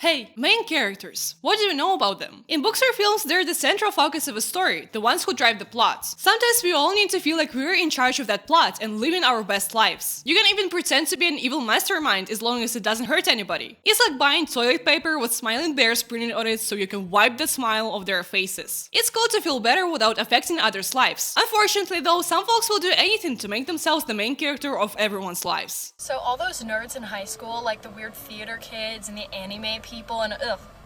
Hey, main characters. What do you know about them? In books or films, they're the central focus of a story, the ones who drive the plot. Sometimes we all need to feel like we're in charge of that plot and living our best lives. You can even pretend to be an evil mastermind as long as it doesn't hurt anybody. It's like buying toilet paper with smiling bears printed on it so you can wipe the smile off their faces. It's cool to feel better without affecting others' lives. Unfortunately though, some folks will do anything to make themselves the main character of everyone's lives. So all those nerds in high school, like the weird theater kids and the anime people and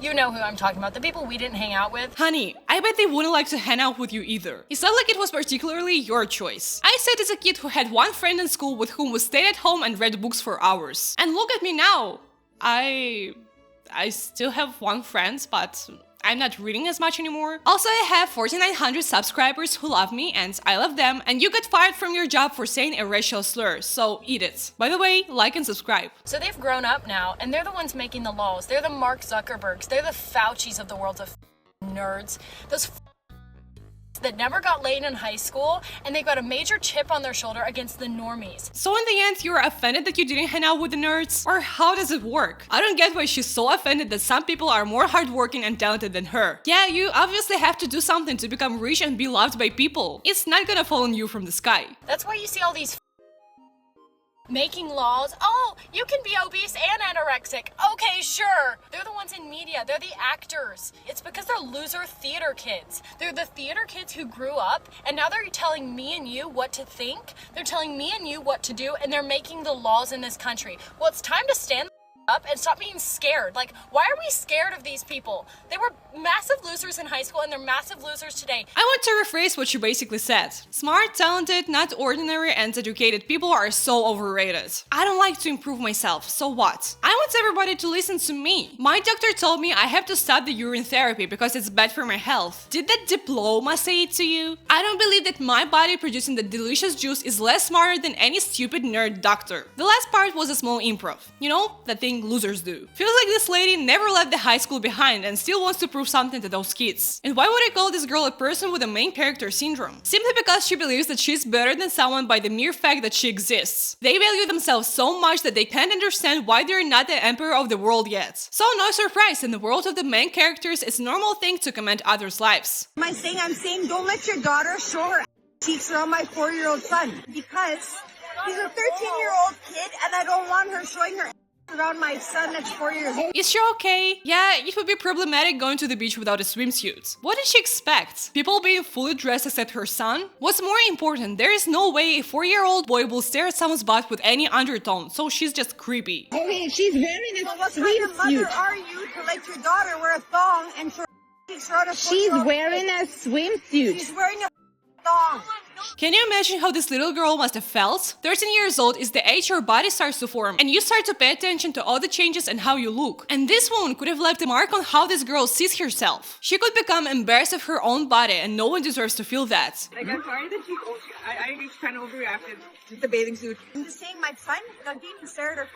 you know who I'm talking about, the people we didn't hang out with. Honey, I bet they wouldn't like to hang out with you either. It's not like it was particularly your choice. I said as a kid who had one friend in school with whom we stayed at home and read books for hours. And look at me now. I still have one friend, but I'm not reading as much anymore. Also, I have 4,900 subscribers who love me and I love them, and you get fired from your job for saying a racial slur, so eat it. By the way, like and subscribe. So they've grown up now, and they're the ones making the laws. They're the Mark Zuckerbergs. They're the Faucis of the world of nerds. Those that never got laid in high school, and they got a major chip on their shoulder against the normies. So in the end, you're offended that you didn't hang out with the nerds? Or how does it work? I don't get why she's so offended that some people are more hardworking and talented than her. Yeah, you obviously have to do something to become rich and be loved by people. It's not gonna fall on you from the sky. That's why you see all these making laws. Oh, you can be obese and anorexic. Okay, sure. They're the ones in media. They're the actors. It's because they're loser theater kids. They're the theater kids who grew up, and now they're telling me and you what to think. They're telling me and you what to do, and they're making the laws in this country. Well, it's time to stand up and stop being scared. Like, why are we scared of these people? They were massive losers in high school and they're massive losers today. I want to rephrase what you basically said. Smart, talented, not ordinary, and educated people are so overrated. I don't like to improve myself, so what? I want everybody to listen to me. My doctor told me I have to stop the urine therapy because it's bad for my health. Did that diploma say it to you? I don't believe that my body producing the delicious juice is less smarter than any stupid nerd doctor. The last part was a small improv. You know, that thing losers do. Feels like this lady never left the high school behind and still wants to prove something to those kids. And why would I call this girl a person with a main character syndrome? Simply because she believes that she's better than someone by the mere fact that she exists. They value themselves so much that they can't understand why they're not the emperor of the world yet. So no surprise, in the world of the main characters, it's a normal thing to comment others' lives. I'm saying don't let your daughter show her cheeks around my 4-year-old son, because he's a 13-year-old kid and I don't want her showing her around my son that's 4 years old. Is she okay? Yeah, it would be problematic going to the beach without a swimsuit. What did she expect? People being fully dressed except her son? What's more important, there is no way a 4-year-old boy will stare at someone's butt with any undertone, so she's just creepy. Okay, she's wearing a swimsuit. What kind of mother are you to let your daughter wear a thong and show her cheeks around a 4-year-old She's wearing a swimsuit. She's wearing a thong. Can you imagine how this little girl must have felt? 13 years old is the age your body starts to form, and you start to pay attention to all the changes and how you look. And this woman could have left a mark on how this girl sees herself. She could become embarrassed of her own body, and no one deserves to feel that. Like, I'm sorry that I just kind of overreacted with the bathing suit. I'm just saying my son got being stared at her.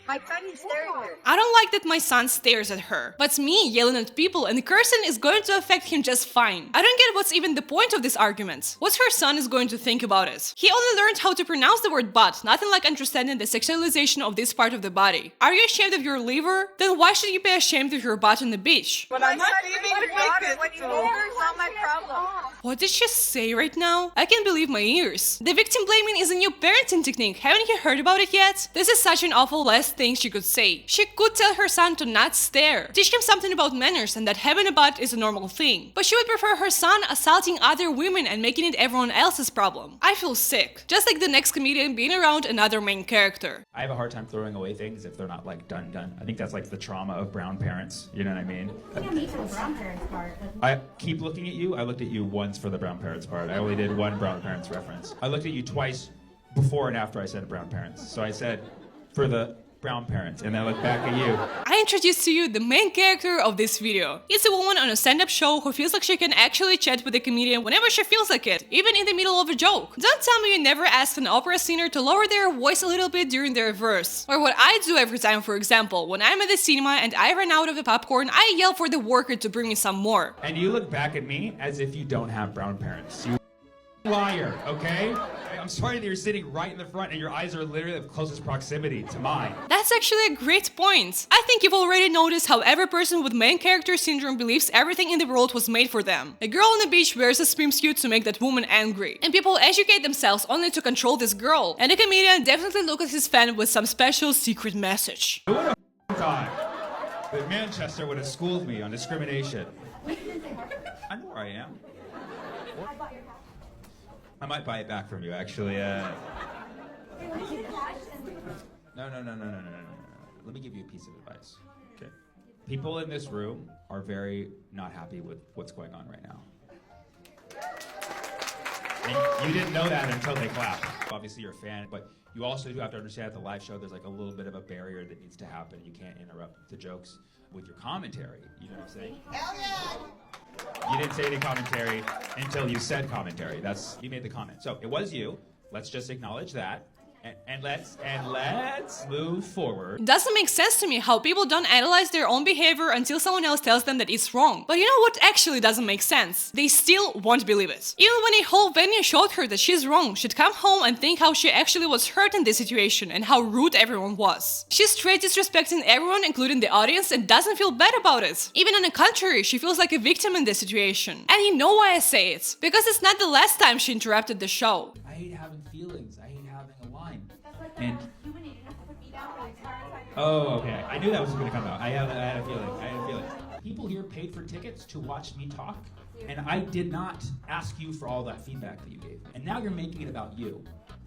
My son is staring at her. I don't like that my son stares at her, but me yelling at people and cursing is going to affect him just fine. I don't get what's even the point of this argument. What her son is going to think about it? He only learned how to pronounce the word butt, nothing like understanding the sexualization of this part of the body. Are you ashamed of your liver? Then why should you be ashamed of your butt on the beach? But I'm not leaving it like this. When you hold her, it's not my problem. What did she say right now? I can't believe my ears. The victim blaming is a new parenting technique. Haven't you heard about it yet? This is such an awful last thing she could say. She could tell her son to not stare, teach him something about manners and that having a butt is a normal thing. But she would prefer her son assaulting other women and making it everyone else's problem. I feel sick. Just like the next comedian being around another main character. I have a hard time throwing away things if they're not like done. I think that's like the trauma of brown parents. You know what I mean? Yeah, me for the brown parents part. I keep looking at you. I looked at you once for the brown parents part. I only did one brown parents reference. I looked at you twice before and after I said brown parents. So I said for the brown parents, and I look back at you. I introduced to you the main character of this video. It's a woman on a stand-up show who feels like she can actually chat with a comedian whenever she feels like it, even in the middle of a joke. Don't tell me you never asked an opera singer to lower their voice a little bit during their verse. Or what I do every time, for example, when I'm at the cinema and I run out of the popcorn, I yell for the worker to bring me some more. And you look back at me as if you don't have brown parents. You liar, okay? I'm sorry that you're sitting right in the front and your eyes are literally of closest proximity to mine. That's actually a great point. I think you've already noticed how every person with main character syndrome believes everything in the world was made for them. A girl on the beach wears a swimsuit to make that woman angry. And people educate themselves only to control this girl. And the comedian definitely looked at his fan with some special secret message. Who would have thought that Manchester would have schooled me on discrimination? I know where I am. I might buy it back from you, actually. No. Let me give you a piece of advice. Okay. People in this room are very not happy with what's going on right now. And you didn't know that until they clapped. Obviously, you're a fan, but you also do have to understand at the live show, there's like a little bit of a barrier that needs to happen. You can't interrupt the jokes with your commentary. You know what I'm saying? Hell yeah! You didn't say any commentary until you said commentary. You made the comment. So it was you. Let's just acknowledge that. And let's move forward. It doesn't make sense to me how people don't analyze their own behavior until someone else tells them that it's wrong. But you know what actually doesn't make sense? They still won't believe it. Even when a whole venue showed her that she's wrong, she'd come home and think how she actually was hurt in this situation and how rude everyone was. She's straight disrespecting everyone, including the audience, and doesn't feel bad about it. Even on the contrary, she feels like a victim in this situation. And you know why I say it? Because it's not the last time she interrupted the show. I hate having feelings. I hate having a line. And oh, okay. I knew that was going to come out. I had a feeling. People here paid for tickets to watch me talk, and I did not ask you for all that feedback that you gave. And now you're making it about you.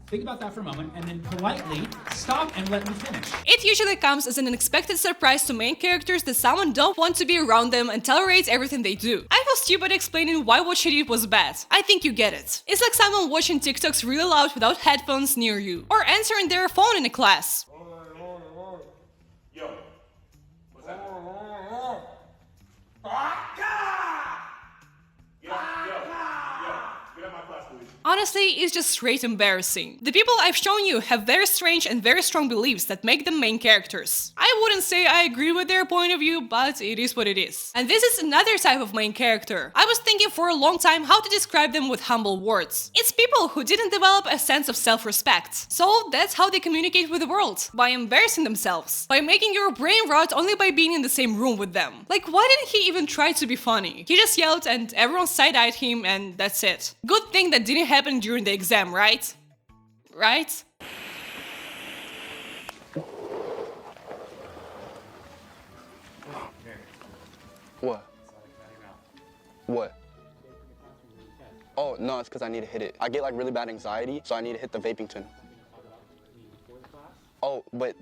Think about that for a moment, and then politely stop and let me finish. It usually comes as an unexpected surprise to main characters that someone don't want to be around them and tolerates everything they do. I feel stupid explaining why what she did was bad. I think you get it. It's like someone watching TikToks really loud without headphones near you, or answering their phone in a class. Yo, what's that? Yo, get out my class, please. Honestly, it's just straight embarrassing. The people I've shown you have very strange and very strong beliefs that make them main characters. I wouldn't say I agree with their point of view, but it is what it is. And this is another type of main character. I was thinking for a long time how to describe them with humble words. It's people who didn't develop a sense of self-respect. So that's how they communicate with the world, by embarrassing themselves, by making your brain rot only by being in the same room with them. Like, why didn't he even try to be funny? He just yelled and everyone side-eyed him and that's it. Good thing that didn't happen during the exam, right? Right? What? What? Oh, no, it's because I need to hit it. I get like really bad anxiety, so I need to hit the vaping tin. Oh, but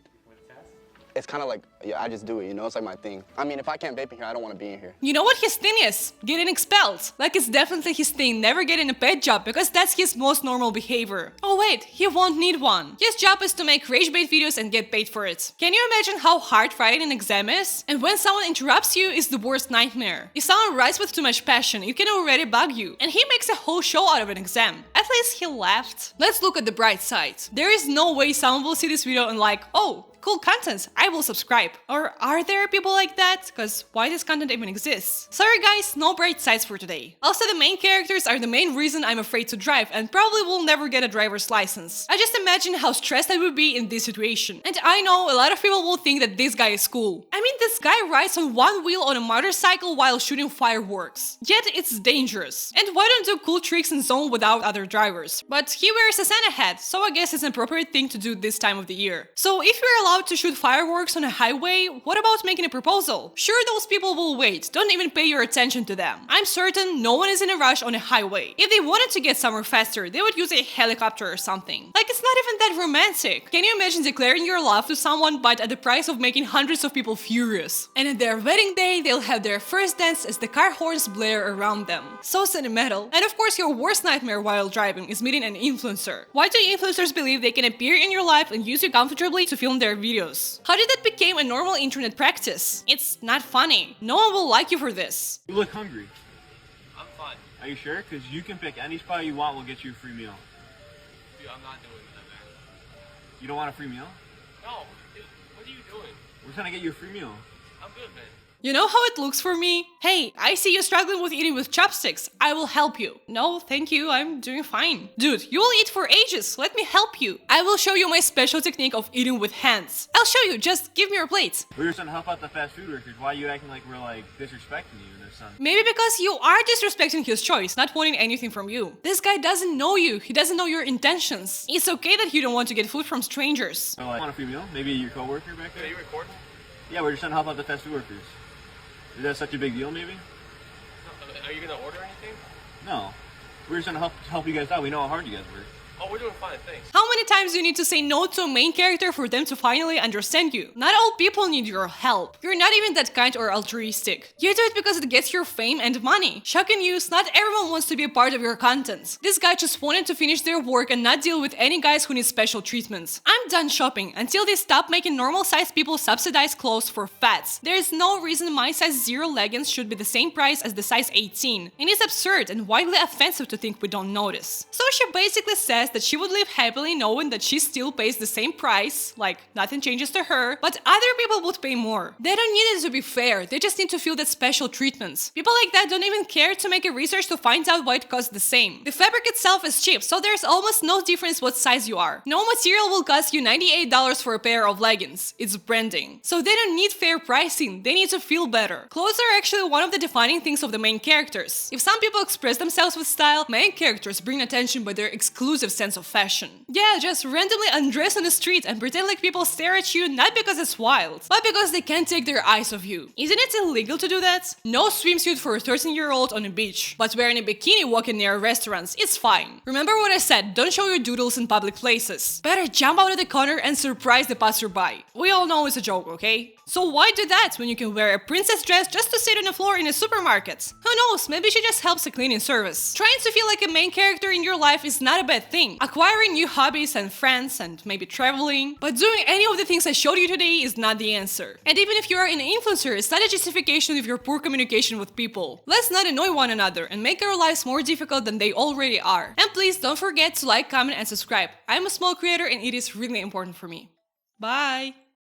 it's kind of like, yeah, I just do it, you know? It's like my thing. I mean, if I can't vape in here, I don't want to be in here. You know what his thing is? Getting expelled. Like, it's definitely his thing, never getting a paid job, because that's his most normal behavior. Oh wait, he won't need one. His job is to make rage bait videos and get paid for it. Can you imagine how hard writing an exam is? And when someone interrupts you, it's the worst nightmare. If someone writes with too much passion, it can already bug you. And he makes a whole show out of an exam. At least he laughed. Let's look at the bright side. There is no way someone will see this video and like, oh, cool content, I will subscribe. Or are there people like that? Because why this content even exists? Sorry guys, no bright sides for today. Also, the main characters are the main reason I'm afraid to drive and probably will never get a driver's license. I just imagine how stressed I would be in this situation. And I know a lot of people will think that this guy is cool. I mean, this guy rides on one wheel on a motorcycle while shooting fireworks. Yet it's dangerous. And why don't do cool tricks in zone without other drivers? But he wears a Santa hat, so I guess it's an appropriate thing to do this time of the year. So if you're allowed to shoot fireworks on a highway, what about making a proposal? Sure, those people will wait, don't even pay your attention to them. I'm certain no one is in a rush on a highway. If they wanted to get somewhere faster, they would use a helicopter or something. Like, it's not even that romantic. Can you imagine declaring your love to someone but at the price of making hundreds of people furious? And at their wedding day, they'll have their first dance as the car horns blare around them. So sentimental. And of course, your worst nightmare while driving is meeting an influencer. Why do influencers believe they can appear in your life and use you comfortably to film their videos? How did that become a normal internet practice? It's not funny. No one will like you for this. You look hungry. I'm fine. Are you sure? Because you can pick any spot you want, we'll get you a free meal. Dude, I'm not doing that, man. You don't want a free meal? No, dude, what are you doing? We're trying to get you a free meal. I'm good, man. You know how it looks for me? Hey, I see you struggling with eating with chopsticks. I will help you. No, thank you, I'm doing fine. Dude, you will eat for ages. Let me help you. I will show you my special technique of eating with hands. I'll show you, just give me your plate. We're just trying to help out the fast food workers. Why are you acting like we're like disrespecting you and their son? Maybe because you are disrespecting his choice, not wanting anything from you. This guy doesn't know you. He doesn't know your intentions. It's okay that you don't want to get food from strangers. So like, want a free meal? Maybe your coworker back there? Are you recording? Yeah, we're just trying to help out the fast food workers. Is that such a big deal, maybe? Are you gonna order anything? No. We're just trying to help you guys out. We know how hard you guys work. Oh, we're doing fine, thanks. How many times do you need to say no to a main character for them to finally understand you? Not all people need your help. You're not even that kind or altruistic. You do it because it gets your fame and money. Shocking news, not everyone wants to be a part of your content. This guy just wanted to finish their work and not deal with any guys who need special treatments. I'm done shopping until they stop making normal sized people subsidize clothes for fats. There is no reason my size 0 leggings should be the same price as the size 18. And it's absurd and widely offensive to think we don't notice. So she basically says that she would live happily knowing that she still pays the same price, like nothing changes to her, but other people would pay more. They don't need it to be fair, they just need to feel that special treatments. People like that don't even care to make a research to find out why it costs the same. The fabric itself is cheap, so there's almost no difference what size you are. No material will cost you $98 for a pair of leggings. It's branding. So they don't need fair pricing, they need to feel better. Clothes are actually one of the defining things of the main characters. If some people express themselves with style, main characters bring attention by their exclusive sense of fashion. Yeah, just randomly undress on the street and pretend like people stare at you not because it's wild, but because they can't take their eyes off you. Isn't it illegal to do that? No swimsuit for a 13-year-old on a beach, but wearing a bikini walking near restaurants, it's fine. Remember what I said, don't show your doodles in public places. Better jump out of the corner and surprise the passerby. We all know it's a joke, okay? So why do that when you can wear a princess dress just to sit on the floor in a supermarket? Who knows, maybe she just helps a cleaning service. Trying to feel like a main character in your life is not a bad thing. Acquiring new hobbies and friends and maybe traveling. But doing any of the things I showed you today is not the answer. And even if you are an influencer, it's not a justification of your poor communication with people. Let's not annoy one another and make our lives more difficult than they already are. And please don't forget to like, comment and subscribe. I'm a small creator and it is really important for me. Bye!